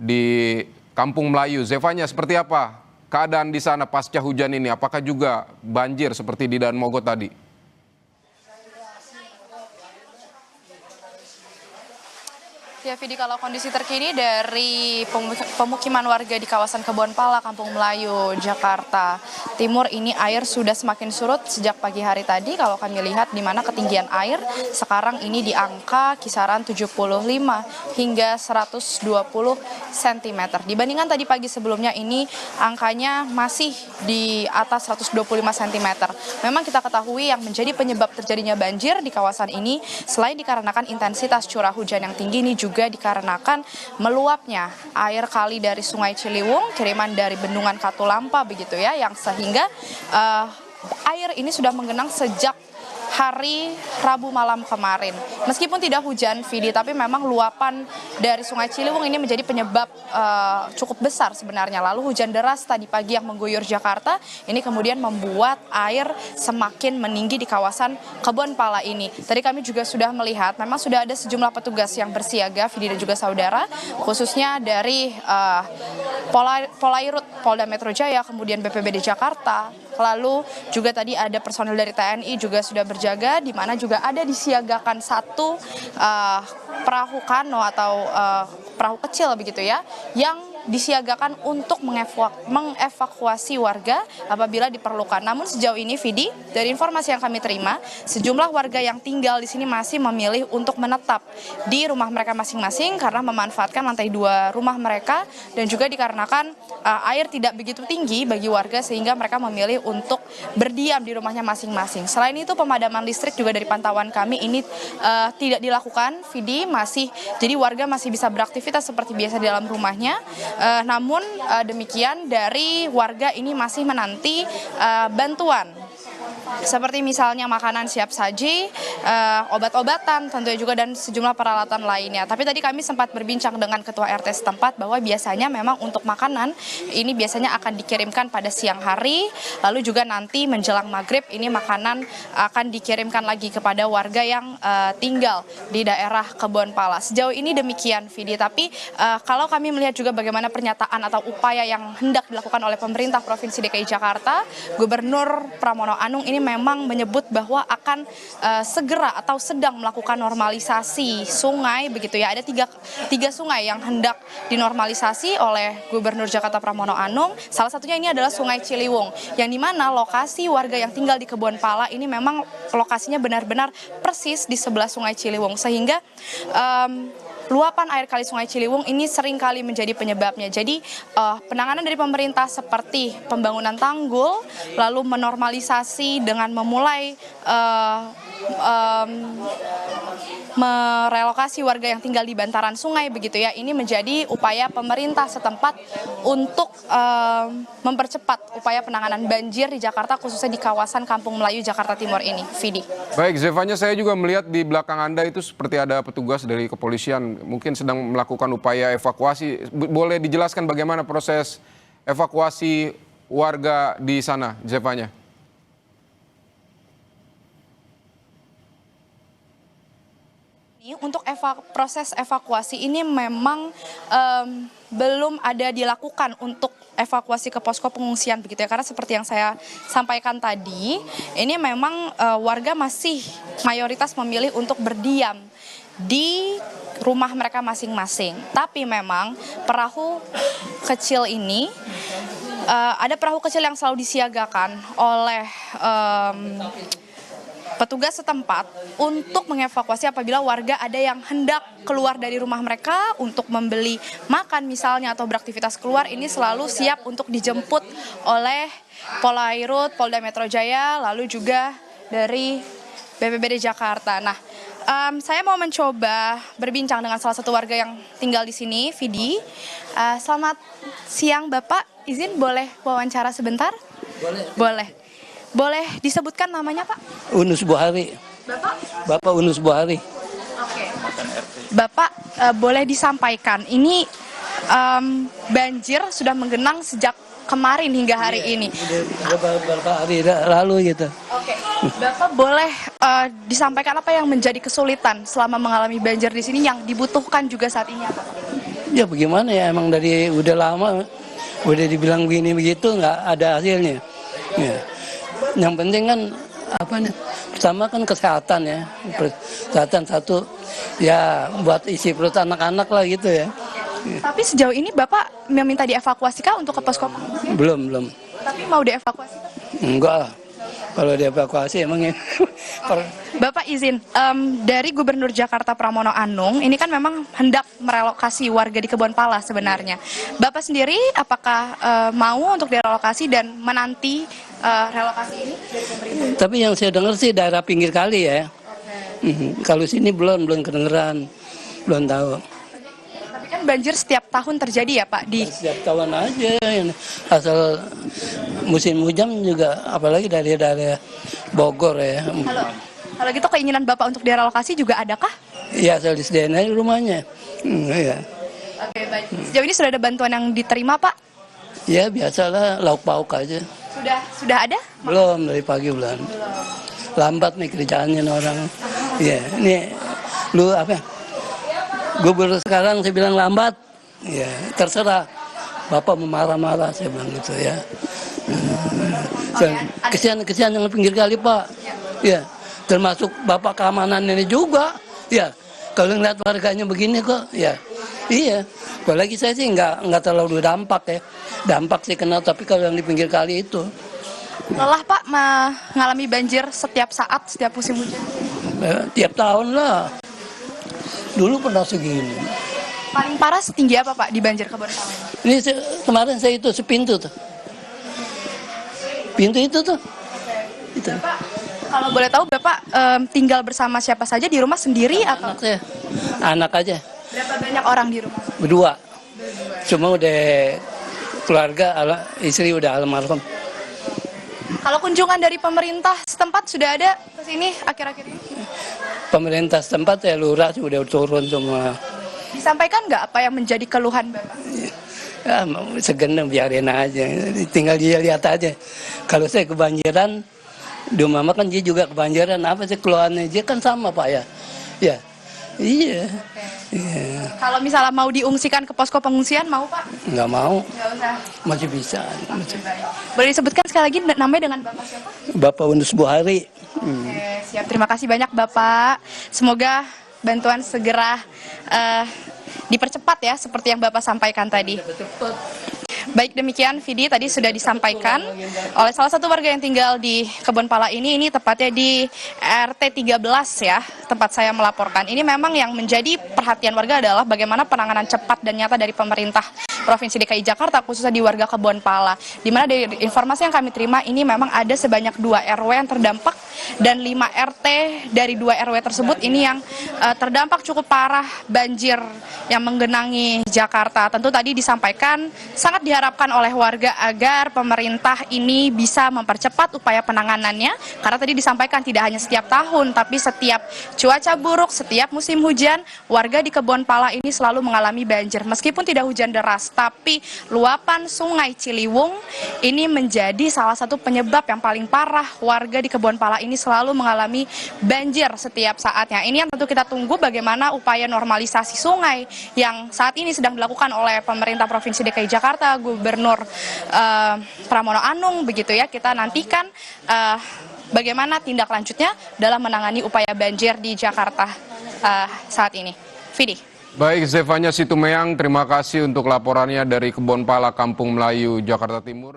di Kampung Melayu. Zevanya, seperti apa keadaan di sana pasca hujan ini? Apakah juga banjir seperti di Danmogot tadi? Ya, Vidi, kalau kondisi terkini dari pemukiman warga di kawasan Kebonpala, Kampung Melayu, Jakarta Timur ini air sudah semakin surut sejak pagi hari tadi. Kalau kami lihat di mana ketinggian air sekarang ini di angka kisaran 75 hingga 120 cm. Dibandingkan tadi pagi sebelumnya ini angkanya masih di atas 125 cm. Memang kita ketahui yang menjadi penyebab terjadinya banjir di kawasan ini selain dikarenakan intensitas curah hujan yang tinggi, ini juga dikarenakan meluapnya air kali dari Sungai Ciliwung, kiriman dari Bendungan Katulampa begitu ya, yang sehingga air ini sudah menggenang sejak hari Rabu malam kemarin. Meskipun tidak hujan, Vidi, tapi memang luapan dari Sungai Ciliwung ini menjadi penyebab cukup besar sebenarnya. Lalu hujan deras tadi pagi yang mengguyur Jakarta ini kemudian membuat air semakin meninggi di kawasan Kebonpala ini. Tadi kami juga sudah melihat memang sudah ada sejumlah petugas yang bersiaga, Vidi dan juga saudara, khususnya dari Polairut Polda Metro Jaya, kemudian BPBD Jakarta, lalu juga tadi ada personil dari TNI juga sudah berjaga, di mana juga ada disiagakan satu perahu kano atau perahu kecil begitu ya, yang disiagakan untuk mengevakuasi warga apabila diperlukan. Namun sejauh ini, Vidi, dari informasi yang kami terima, sejumlah warga yang tinggal di sini masih memilih untuk menetap di rumah mereka masing-masing karena memanfaatkan lantai 2 rumah mereka, dan juga dikarenakan air tidak begitu tinggi bagi warga sehingga mereka memilih untuk berdiam di rumahnya masing-masing. Selain itu, pemadaman listrik juga dari pantauan kami ini tidak dilakukan, Vidi, jadi warga masih bisa beraktivitas seperti biasa di dalam rumahnya. Namun demikian, dari warga ini masih menanti bantuan seperti misalnya makanan siap saji, obat-obatan tentunya juga, dan sejumlah peralatan lainnya. Tapi tadi kami sempat berbincang dengan Ketua RT setempat bahwa biasanya memang untuk makanan ini biasanya akan dikirimkan pada siang hari, lalu juga nanti menjelang maghrib ini makanan akan dikirimkan lagi kepada warga yang tinggal di daerah Kebonpala. Sejauh ini demikian, Vidi. Tapi kalau kami melihat juga bagaimana pernyataan atau upaya yang hendak dilakukan oleh pemerintah Provinsi DKI Jakarta, Gubernur Pramono Anung ini memang menyebut bahwa akan segera atau sedang melakukan normalisasi sungai begitu ya. Ada tiga sungai yang hendak dinormalisasi oleh Gubernur Jakarta Pramono Anung. Salah satunya ini adalah Sungai Ciliwung, yang dimana lokasi warga yang tinggal di Kebonpala ini memang lokasinya benar-benar persis di sebelah Sungai Ciliwung, sehingga luapan air kali Sungai Ciliwung ini seringkali menjadi penyebabnya. Jadi penanganan dari pemerintah seperti pembangunan tanggul, lalu menormalisasi dengan memulai merelokasi warga yang tinggal di bantaran sungai begitu ya. Ini menjadi upaya pemerintah setempat untuk mempercepat upaya penanganan banjir di Jakarta, khususnya di kawasan Kampung Melayu, Jakarta Timur ini. Vidi. Baik, Zevanya, saya juga melihat di belakang Anda itu seperti ada petugas dari kepolisian mungkin sedang melakukan upaya evakuasi. Boleh dijelaskan bagaimana proses evakuasi warga di sana, Zevanya? Untuk proses evakuasi ini memang belum ada dilakukan untuk evakuasi ke posko pengungsian begitu ya, karena seperti yang saya sampaikan tadi, ini memang warga masih mayoritas memilih untuk berdiam di rumah mereka masing-masing. Tapi memang perahu kecil ini, ada perahu kecil yang selalu disiagakan oleh petugas setempat untuk mengevakuasi apabila warga ada yang hendak keluar dari rumah mereka untuk membeli makan misalnya atau beraktivitas keluar, ini selalu siap untuk dijemput oleh Polairut Polda Metro Jaya, lalu juga dari BPBD Jakarta. Nah, saya mau mencoba berbincang dengan salah satu warga yang tinggal di sini, Vidi. Selamat siang, Bapak. Izin boleh wawancara sebentar? Boleh. Boleh disebutkan namanya, Pak? Unus Buhari. Bapak? Bapak Unus Buhari. Oke. Bapak, boleh disampaikan, ini banjir sudah menggenang sejak kemarin hingga hari ini. Beberapa hari lalu gitu. Oke. Bapak boleh disampaikan apa yang menjadi kesulitan selama mengalami banjir di sini yang dibutuhkan juga saat ini apa? Ya bagaimana ya, emang dari udah lama udah dibilang begini begitu nggak ada hasilnya. Ya. Yang penting kan apa nih? Pertama kan kesehatan ya, kesehatan satu ya buat isi perut anak-anak lah gitu ya. Tapi sejauh ini Bapak meminta dievakuasi kah untuk ke posko pengungsian? Belum. Tapi mau dievakuasi Pak? Enggak lah. Kalau dievakuasi emangnya. Bapak izin, dari Gubernur Jakarta Pramono Anung, ini kan memang hendak merelokasi warga di Kebonpala sebenarnya. Bapak sendiri apakah mau untuk direlokasi dan menanti relokasi ini dari pemerintah? Tapi yang saya dengar sih daerah pinggir kali ya. Kalau sini belum kedengeran, belum tahu. Tapi kan banjir setiap tahun terjadi ya Pak di Setiap tahun aja, asal musim hujan juga, apalagi dari daerah Bogor ya. Kalau gitu keinginan Bapak untuk direlokasi juga adakah? Iya, asal disediain aja rumahnya. Iya. Oke, baik. Sejauh ini sudah ada bantuan yang diterima Pak? Ya biasalah, lauk pauk aja. Sudah ada? Belum, dari pagi belum. Lambat nih kerjaannya nih orang. Iya, ini lu apa? Gubernur sekarang saya bilang lambat. Ya, terserah. Bapak mau marah-marah saya bilang gitu ya. Kesian yang pinggir kali Pak. Ya, termasuk Bapak keamanan ini juga. Ya, kalau ngeliat warganya begini kok, ya. Iya, apalagi saya sih nggak terlalu dampak ya. Dampak sih kenal, tapi kalau yang di pinggir kali itu. Lelah Pak mengalami banjir setiap saat, setiap musim hujan? Tiap tahun lah. Dulu pernah segini. Paling parah setinggi apa Pak di banjir Kebonpala ini? Ini kemarin saya itu sepintu tuh. Pintu itu tuh. Itu. Bapak, kalau boleh tahu Bapak tinggal bersama siapa saja di rumah sendiri atau? Anak saya, anak aja. Berapa banyak orang di rumah? Berdua. Cuma udah keluarga, istri udah almarhum. Kalau kunjungan dari pemerintah setempat sudah ada ke sini akhir-akhir ini? Pemerintah setempat ya lurah sudah turun semua. Disampaikan nggak apa yang menjadi keluhan Bapak? Ya, segeneng biarin aja, tinggal dia lihat aja. Kalau saya kebanjiran, di mama kan dia juga kebanjiran, apa sih keluhannya? Dia kan sama Pak ya. Ya, iya. Iya. Kalau misalnya mau diungsikan ke posko pengungsian mau Pak? Nggak mau, Nggak usah. masih bisa. Boleh disebutkan sekali lagi namanya dengan Bapak siapa? Bapak Unus Buhari. Oke, siap. Terima kasih banyak Bapak. Semoga bantuan segera dipercepat ya, seperti yang Bapak sampaikan tadi. Baik, demikian Vidi tadi sudah disampaikan oleh salah satu warga yang tinggal di Kebonpala ini tepatnya di RT 13 ya, tempat saya melaporkan. Ini memang yang menjadi perhatian warga adalah bagaimana penanganan cepat dan nyata dari pemerintah Provinsi DKI Jakarta, khususnya di warga Kebonpala. Di mana dari informasi yang kami terima ini memang ada sebanyak 2 RW yang terdampak dan 5 RT dari 2 RW tersebut ini yang terdampak cukup parah banjir yang menggenangi Jakarta. Tentu tadi disampaikan sangat diharapkan oleh warga agar pemerintah ini bisa mempercepat upaya penanganannya, karena tadi disampaikan tidak hanya setiap tahun tapi setiap cuaca buruk, setiap musim hujan warga di Kebonpala ini selalu mengalami banjir. Meskipun tidak hujan deras, tapi luapan Sungai Ciliwung ini menjadi salah satu penyebab yang paling parah warga di Kebonpala ini selalu mengalami banjir setiap saatnya. Ini yang tentu kita tunggu bagaimana upaya normalisasi sungai yang saat ini sedang dilakukan oleh pemerintah Provinsi DKI Jakarta, Gubernur Pramono Anung begitu ya. Kita nantikan bagaimana tindak lanjutnya dalam menangani upaya banjir di Jakarta saat ini. Vidi. Baik, Zefanya Situmeyang, terima kasih untuk laporannya dari Kebonpala, Kampung Melayu, Jakarta Timur.